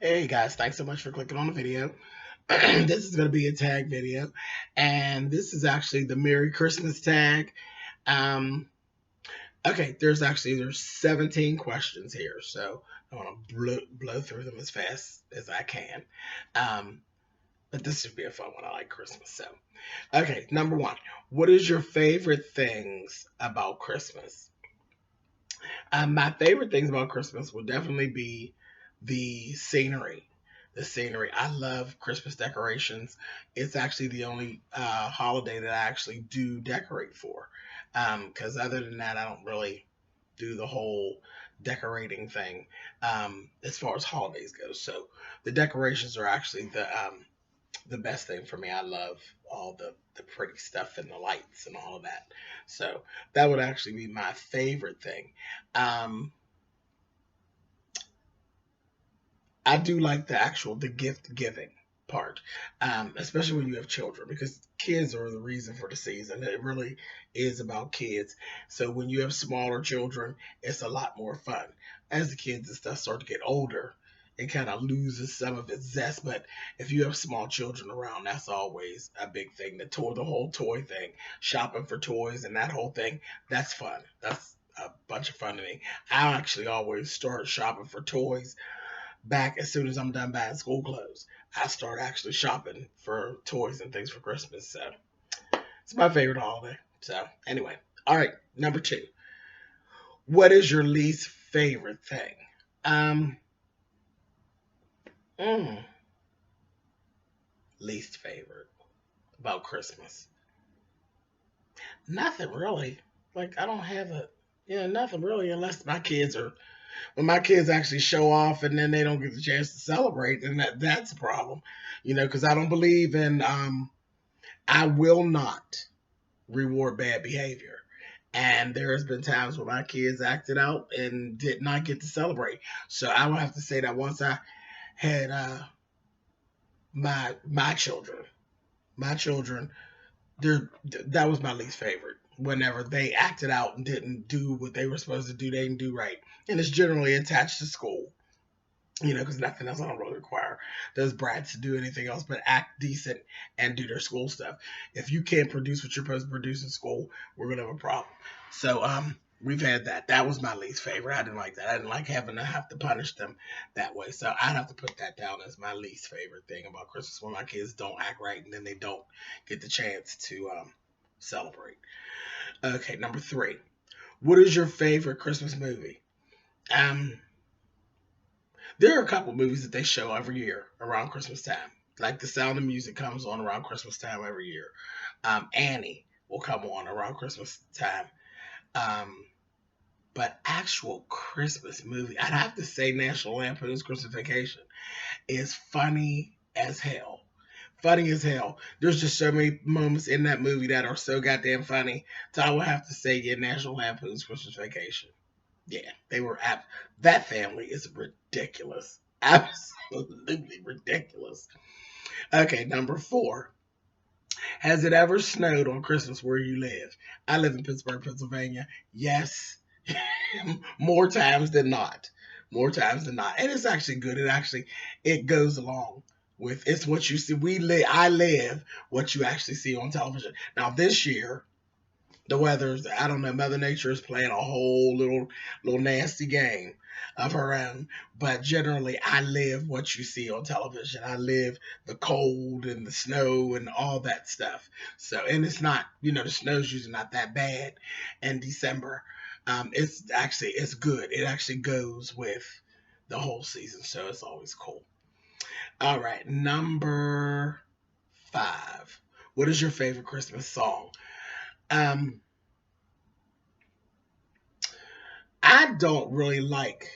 Hey guys, thanks so much for clicking on the video. This is going to be a tag video, and this is actually the Merry Christmas tag. Um, okay, there's 17 questions here, so I want to blow through them as fast as I can. Um, but this should be a fun one. I like Christmas, so okay. Number one, what is your favorite things about Christmas? My favorite things about Christmas would definitely be the scenery. The scenery. I love Christmas decorations. It's actually the only holiday that I actually do decorate for. Because other than that, I don't really do the whole decorating thing as far as holidays go. So the decorations are actually the best thing for me. I love all the pretty stuff and the lights and all of that. So that would actually be my favorite thing. Um, I do like the gift giving part, especially when you have children, because kids are the reason for the season. It really is about kids. So when you have smaller children, it's a lot more fun. As the kids and stuff start to get older, it kind of loses some of its zest. But if you have small children around, that's always a big thing. The whole toy thing, shopping for toys and that whole thing, that's fun. That's a bunch of fun to me. I actually always start shopping for toys back as soon as I'm done buying school clothes. I start actually shopping for toys and things for Christmas. So it's my favorite holiday. So anyway, all right, number two. What is your least favorite thing? Um, mm, Least favorite about Christmas? Nothing really. Like I don't have nothing really unless my kids are when my kids actually show off and then they don't get the chance to celebrate, then that's a problem. Because I don't believe in I will not reward bad behavior. And there has been times where my kids acted out and did not get to celebrate. So I would have to say that once I had my children, my children, that was my least favorite. Whenever they acted out and didn't do what they were supposed to do, they didn't do right, and it's generally attached to school. Because nothing else I don't really require those brats to do anything else but act decent and do their school stuff. If you can't produce what you're supposed to produce in school, we're gonna have a problem. So we've had that. That was my least favorite. I didn't like that. I didn't like having to have to punish them that way. So I'd have to put that down as my least favorite thing about Christmas when my kids don't act right and then they don't get the chance to celebrate. Okay, number three. What is your favorite Christmas movie? Um, There are a couple movies that they show every year around Christmas time. Like The Sound of Music comes on around Christmas time every year. Annie will come on around Christmas time. Um, but actual Christmas movie, I'd have to say National Lampoon's Christmas Vacation is funny as hell. Funny as hell. There's just so many moments in that movie that are so goddamn funny. So I would have to say, yeah, National Lampoon's Christmas Vacation. Yeah, they were that family is ridiculous. Absolutely ridiculous. Okay, number four. Has it ever snowed on Christmas where you live? I live in Pittsburgh, Pennsylvania. Yes, more times than not. More times than not. And it's actually good. It goes along with it's what you see. I live what you actually see on television. Now this year the weather's I don't know, Mother Nature is playing a whole little nasty game of her own. But generally I live what you see on television. I live the cold and the snow and all that stuff. So and it's not, the snow's usually not that bad in December. It's good. It actually goes with the whole season, so it's always cool. All right, number five. What is your favorite Christmas song? Um, I don't really like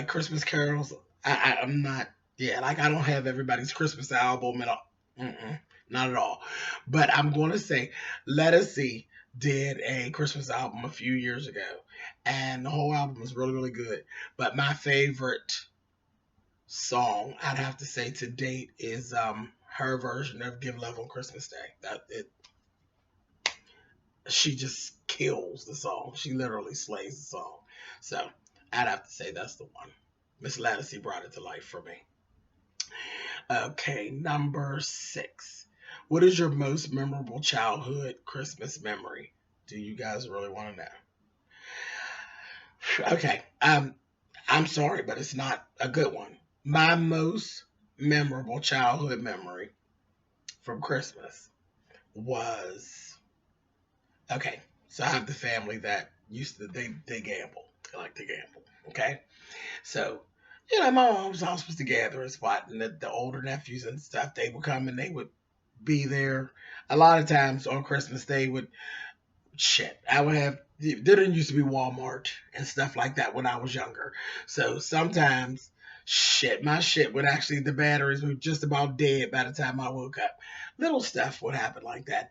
Christmas carols. I'm not. Yeah, like I don't have everybody's Christmas album and all. Mm-mm, not at all. But I'm going to say, Let Us See did a Christmas album a few years ago, and the whole album was really really good. But my favorite song, I'd have to say to date, is her version of "Give Love on Christmas Day." She just kills the song. She literally slays the song. So I'd have to say that's the one. Miss Latticy brought it to life for me. Okay, number 6. What is your most memorable childhood Christmas memory? Do you guys really want to know? Okay, I'm sorry, but it's not a good one. My most memorable childhood memory from Christmas was okay. So I have the family that used to they gamble. They like to gamble. Okay, so my mom's house was together and spot, and the older nephews and stuff they would come and they would be there. A lot of times on Christmas they would shit. I would have there didn't used to be Walmart and stuff like that when I was younger. So sometimes my shit would actually the batteries were just about dead by the time I woke up. Little stuff would happen like that.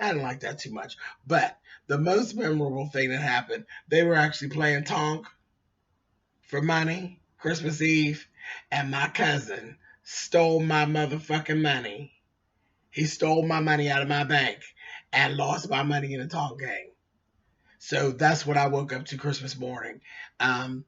I didn't like that too much. But the most memorable thing that happened, they were actually playing Tonk for money Christmas Eve, and my cousin stole my motherfucking money. He stole my money out of my bank and lost my money in a Tonk game. So that's what I woke up to Christmas morning. Um,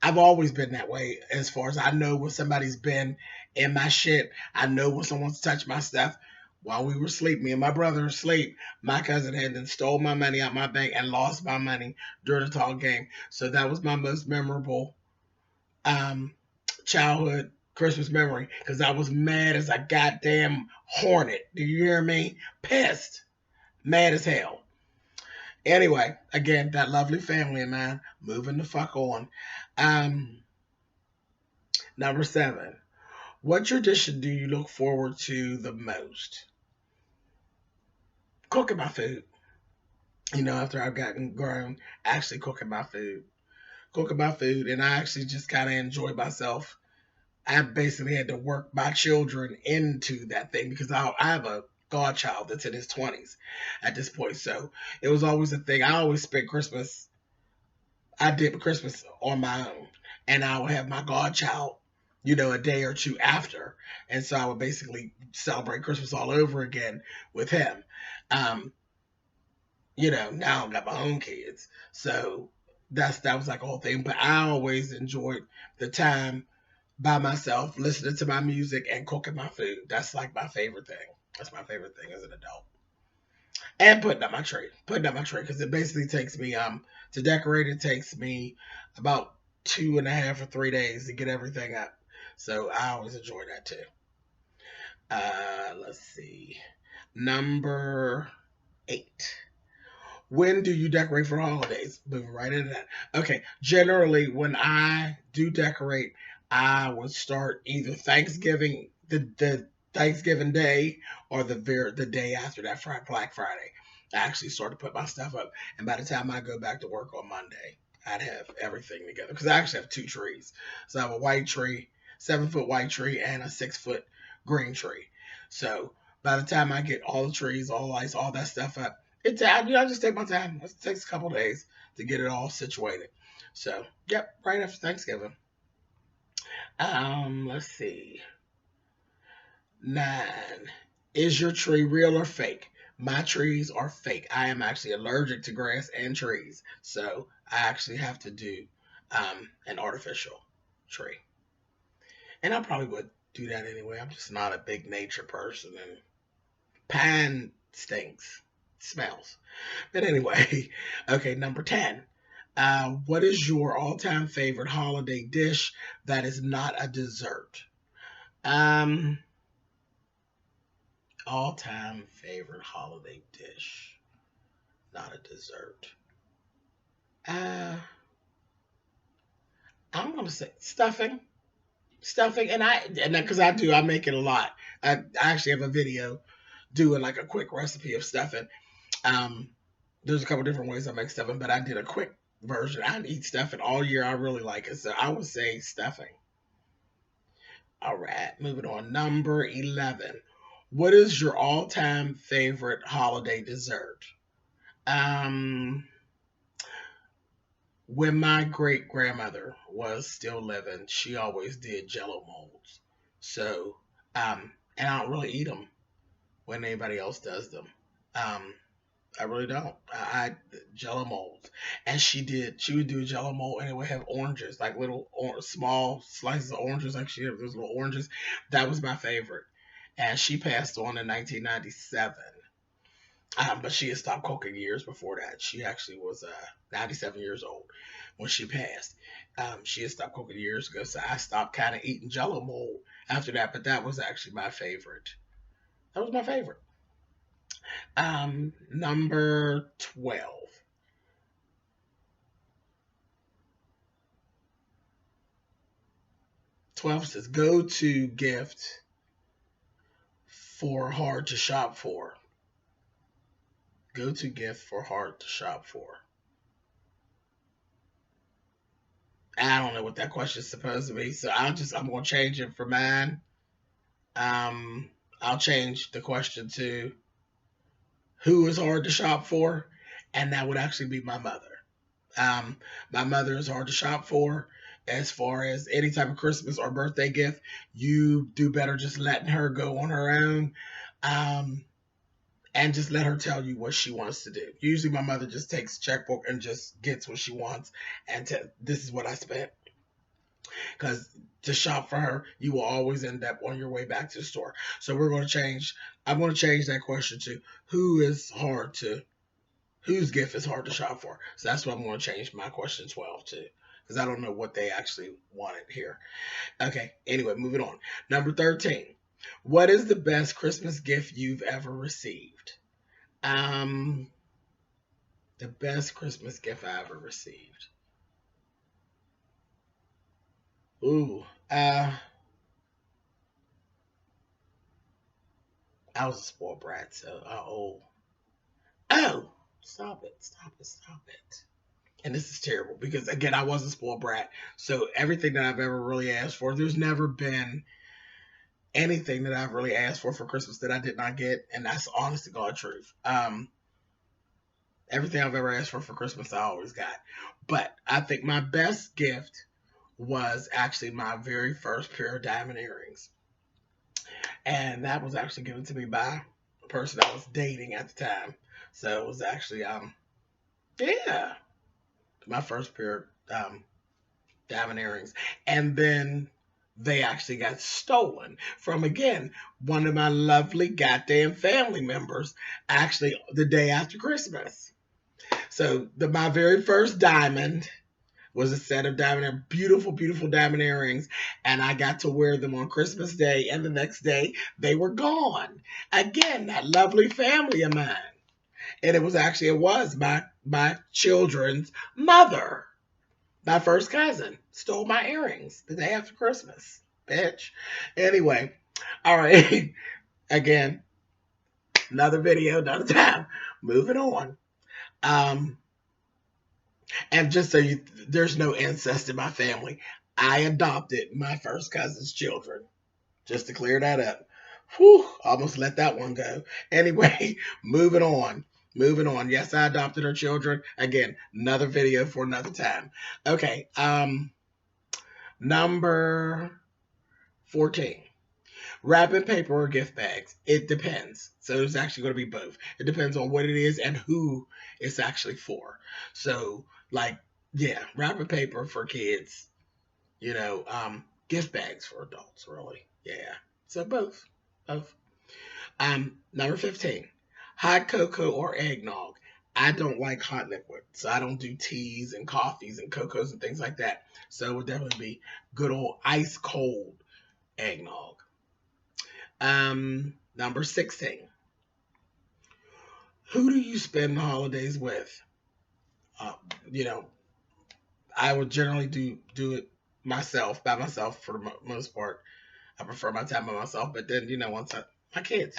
I've always been that way as far as I know when somebody's been in my shit. I know when someone's touched my stuff. While we were asleep, me and my brother were asleep, my cousin had then stole my money out my bank and lost my money during the tall game. So that was my most memorable um, childhood Christmas memory because I was mad as a goddamn hornet. Do you hear me? Pissed. Mad as hell. Anyway, again, that lovely family of mine moving the fuck on. Um, Number 7. What tradition do you look forward to the most? Cooking my food. After I've gotten grown, actually cooking my food. Cooking my food, and I actually just kind of enjoy myself. I basically had to work my children into that thing because I have a godchild that's in his 20s at this point. So it was always a thing. I always spent Christmas, I did Christmas on my own, and I would have my godchild, a day or two after. And so I would basically celebrate Christmas all over again with him. Um, now I've got my own kids. So that was like a whole thing. But I always enjoyed the time by myself, listening to my music and cooking my food. That's like my favorite thing. That's my favorite thing as an adult. And putting up my tree. Putting up my tree because it basically takes me to decorate. It takes me about 2.5 or 3 days to get everything up. So I always enjoy that too. Let's see. Number 8. When do you decorate for holidays? Moving right into that. Okay, generally when I do decorate, I would start either Thanksgiving, the Thanksgiving day, or the day after that, Black Friday. I actually start to put my stuff up, and by the time I go back to work on Monday, I'd have everything together because I actually have 2 trees. So I have a white tree, 7-foot white tree, and a 6-foot green tree. So by the time I get all the trees, all the lights, all that stuff up, I just take my time. It takes a couple days to get it all situated. So, yep, right after Thanksgiving. Let's see. 9. Is your tree real or fake? My trees are fake. I am actually allergic to grass and trees, so I actually have to do an artificial tree. And I probably would do that anyway. I'm just not a big nature person, and pine stinks, smells. But anyway, okay, number 10. What is your all time favorite holiday dish that is not a dessert? Um, All time favorite holiday dish, not a dessert. Uh, I'm gonna say stuffing, stuffing, and because I make it a lot. I actually have a video doing like a quick recipe of stuffing. Um, there's a couple different ways I make stuffing, but I did a quick version. I eat stuffing all year. I really like it, so I would say stuffing. All right, moving on. Number 11. What is your all-time favorite holiday dessert? Um, when my great grandmother was still living, she always did Jello molds. So, and I don't really eat them when anybody else does them. Um, I really don't. I Jello molds, and she did. She would do a Jello mold, and it would have oranges, like little small slices of oranges, like she had those little oranges. That was my favorite, and she passed on in 1997. But she had stopped cooking years before that. She actually was 97 years old when she passed. She had stopped cooking years ago, so I stopped kind of eating Jello mold after that. But that was actually my favorite. That was my favorite. Number 12. 12 says go to gift for hard to shop for. Go to gift for hard to shop for. I don't know what that question is supposed to be, so I'm gonna change it for mine. Um, I'll change the question to who is hard to shop for, and that would actually be my mother. Um, my mother is hard to shop for. As far as any type of Christmas or birthday gift, you do better just letting her go on her own, um, and just let her tell you what she wants to do. Usually, my mother just takes a checkbook and just gets what she wants, and this is what I spent. Because to shop for her, you will always end up on your way back to the store. So we're going to change. I'm going to change that question to whose gift is hard to shop for. So that's what I'm going to change my question 12 to, because I don't know what they actually wanted here. Okay. Anyway, moving on. Number 13. What is the best Christmas gift you've ever received? Um, the best Christmas gift I ever received. Ooh. I was a spoiled brat, so oh, stop it. And this is terrible because again, I was a spoiled brat. So everything that I've ever really asked for, there's never been anything that I've really asked for Christmas that I did not get, and that's honest to God truth. Everything I've ever asked for Christmas, I always got. But I think my best gift was actually my very first pair of diamond earrings, and that was actually given to me by a person I was dating at the time. So it was actually yeah, my first pair of diamond earrings, and then they actually got stolen from again one of my lovely goddamn family members. Actually, the day after Christmas. So my very first diamond was a set of beautiful, beautiful diamond earrings, and I got to wear them on Christmas Day, and the next day they were gone. Again, that lovely family of mine, and it was my children's mother. My first cousin stole my earrings the day after Christmas, bitch. Anyway, all right. Again, another video, another time. Moving on. Um, and just so there's no incest in my family. I adopted my first cousin's children. Just to clear that up. Whew, almost let that one go. Anyway, moving on. Moving on. Yes, I adopted her children. Again, another video for another time. Okay. Number 14. Wrapping paper or gift bags. It depends. So it's actually going to be both. It depends on what it is and who it's actually for. So, like, yeah, wrapping paper for kids, gift bags for adults, really. Yeah. So both. Both. Number 15. Hot cocoa or eggnog. I don't like hot liquid, so I don't do teas and coffees and cocos and things like that. So it would definitely be good old ice cold eggnog. Number 16. Who do you spend the holidays with? Uh, you know, I would generally do it myself, by myself for the most part. I prefer my time by myself, but then my kids,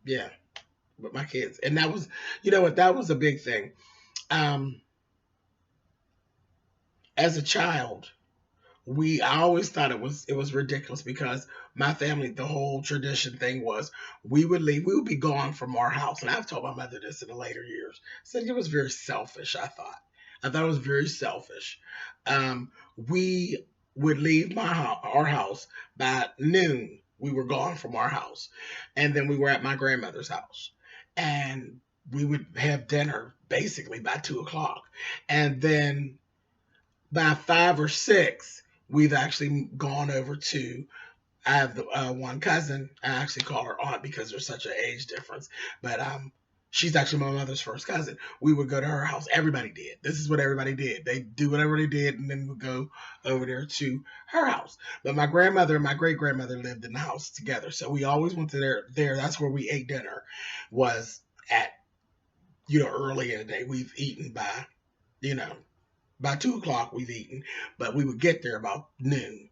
yeah, with my kids, and that was, that was a big thing. Um, as a child, I always thought it was ridiculous because my family, the whole tradition thing was we would be gone from our house, and I've told my mother this in the later years. Said it was very selfish. I thought it was very selfish. We would leave our house by noon. We were gone from our house, and then we were at my grandmother's house. and we would have dinner basically by 2 o'clock. And then by 5 or 6, we've actually gone over to, I have one cousin. I actually call her aunt because there's such an age difference. But she's actually my mother's first cousin. We would go to her house. Everybody did. This is what everybody did. They do whatever they did, and then we'd go over there to her house. But my grandmother and my great grandmother lived in the house together, so we always went to there. That's where we ate dinner. Was at, early in the day. We've eaten by, you know by 2 o'clock. We've eaten, but we would get there about noon.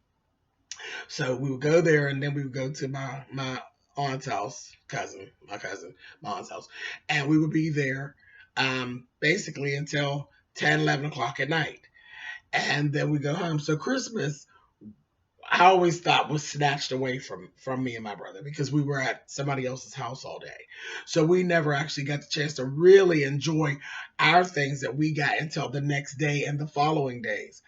So we would go there, and then we would go to my aunt's house, my aunt's house, and we would be there basically until 10, 11 o'clock at night, and then we go home. So Christmas, I always thought, was snatched away from me and my brother because we were at somebody else's house all day. So we never actually got the chance to really enjoy our things that we got until the next day and the following days.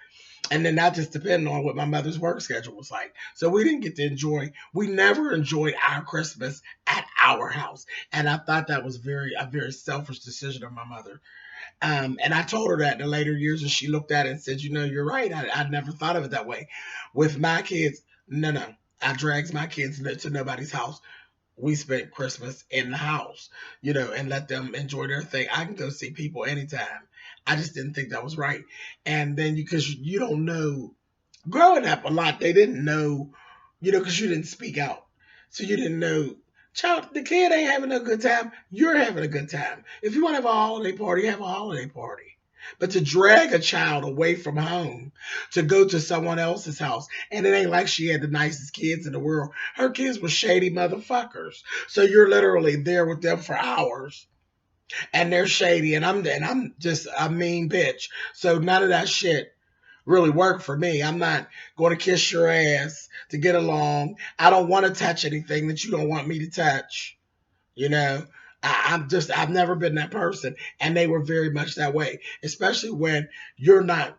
And then that just depended on what my mother's work schedule was like. So we didn't get to we never enjoyed our Christmas at our house. And I thought that was a very selfish decision of my mother. And I told her that in the later years, and she looked at it and said, you're right. I never thought of it that way. With my kids, no. I drags my kids to nobody's house. We spent Christmas in the house, and let them enjoy their thing. I can go see people anytime. I just didn't think that was right. And then because you don't know, growing up a lot, they didn't know, because you didn't speak out. So you didn't know, child, the kid ain't having a good time. You're having a good time. If you want to have a holiday party, have a holiday party. But to drag a child away from home to go to someone else's house, and it ain't like she had the nicest kids in the world. Her kids were shady motherfuckers. So you're literally there with them for hours, and they're shady, and I'm just a mean bitch. So none of that shit really worked for me. I'm not going to kiss your ass to get along. I don't want to touch anything that you don't want me to touch. You know, I've never been that person. And they were very much that way, especially when you're not,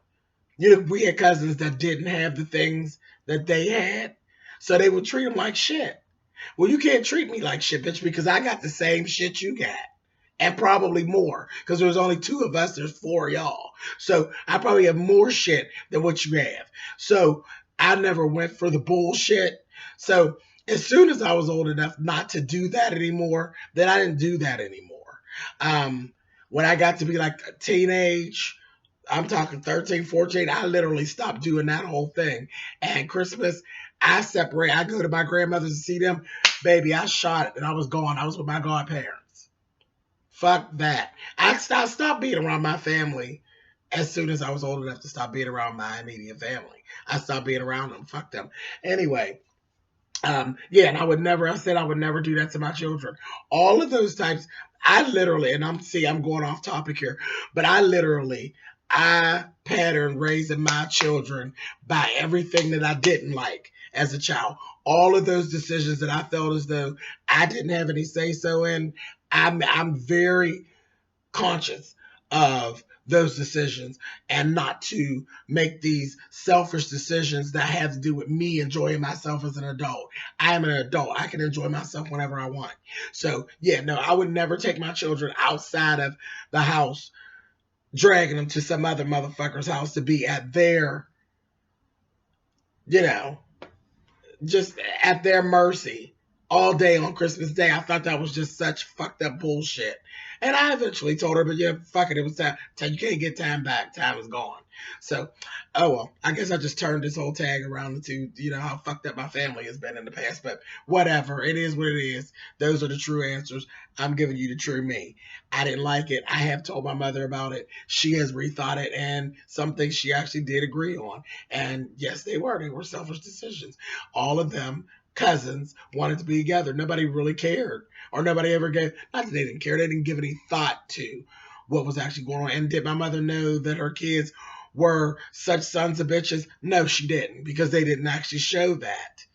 we had cousins that didn't have the things that they had. So they would treat them like shit. Well, you can't treat me like shit, bitch, because I got the same shit you got. And probably more, because there was only two of us. There's four of y'all. So I probably have more shit than what you have. So I never went for the bullshit. So as soon as I was old enough not to do that anymore, then I didn't do that anymore. When I got to be like a teenage, I'm talking 13, 14, I literally stopped doing that whole thing. And Christmas, I separate. I go to my grandmother's to see them. Baby, I shot it and I was gone. I was with my godparents. Fuck that. I stopped being around my family as soon as I was old enough to stop being around my immediate family. I stopped being around them. Fuck them. Anyway, yeah, and I said I would never do that to my children. All of those types, I literally, and I'm going off topic here, but I pattern raising my children by everything that I didn't like as a child. All of those decisions that I felt as though I didn't have any say so in, I'm very conscious of those decisions and not to make these selfish decisions that have to do with me enjoying myself as an adult. I am an adult. I can enjoy myself whenever I want. So, yeah, no, I would never take my children outside of the house, dragging them to some other motherfucker's house to be at their, you know, just at their mercy all day on Christmas Day. I thought that was just such fucked up bullshit. And I eventually told her, but yeah, fuck it, it was time. You can't get time back. Time is gone. So, oh well, I guess I just turned this whole tag around into, how fucked up my family has been in the past. But whatever, it is what it is. Those are the true answers. I'm giving you the true me. I didn't like it. I have told my mother about it. She has rethought it, and some things she actually did agree on. And yes, they were selfish decisions. All of them cousins wanted to be together. Nobody really cared, or nobody ever gave. Not that they didn't care; they didn't give any thought to what was actually going on. And did my mother know that her kids were such sons of bitches? No, she didn't, because they didn't actually show that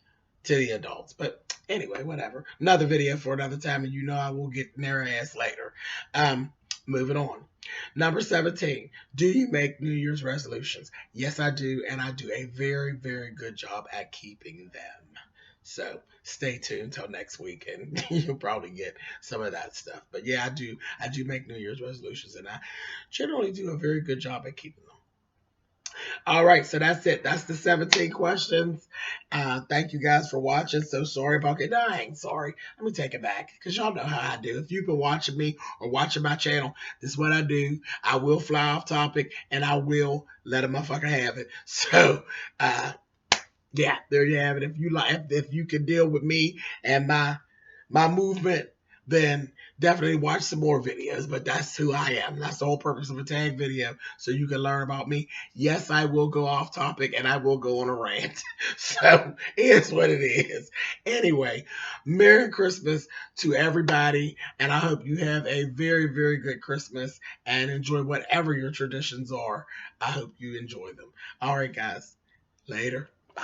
to the adults. But anyway, whatever. Another video for another time, and I will get in their ass later. Moving on. Number 17, do you make New Year's resolutions? Yes, I do, and I do a very, very good job at keeping them. So stay tuned till next week, and you'll probably get some of that stuff. But yeah, I do make New Year's resolutions, and I generally do a very good job at keeping them. All right, so that's it. That's the 17 questions. Thank you guys for watching. So sorry about it. No, I ain't sorry. Let me take it back because y'all know how I do. If you've been watching me or watching my channel, this is what I do. I will fly off topic and I will let a motherfucker have it. So, yeah, there you have it. If you like, if you can deal with me and my movement, then definitely watch some more videos. But that's who I am. That's the whole purpose of a tag video, so you can learn about me. Yes, I will go off topic and I will go on a rant. So it's what it is. Anyway, Merry Christmas to everybody, and I hope you have a very, very good Christmas and enjoy whatever your traditions are. I hope you enjoy them. All right, guys. Later. Bye.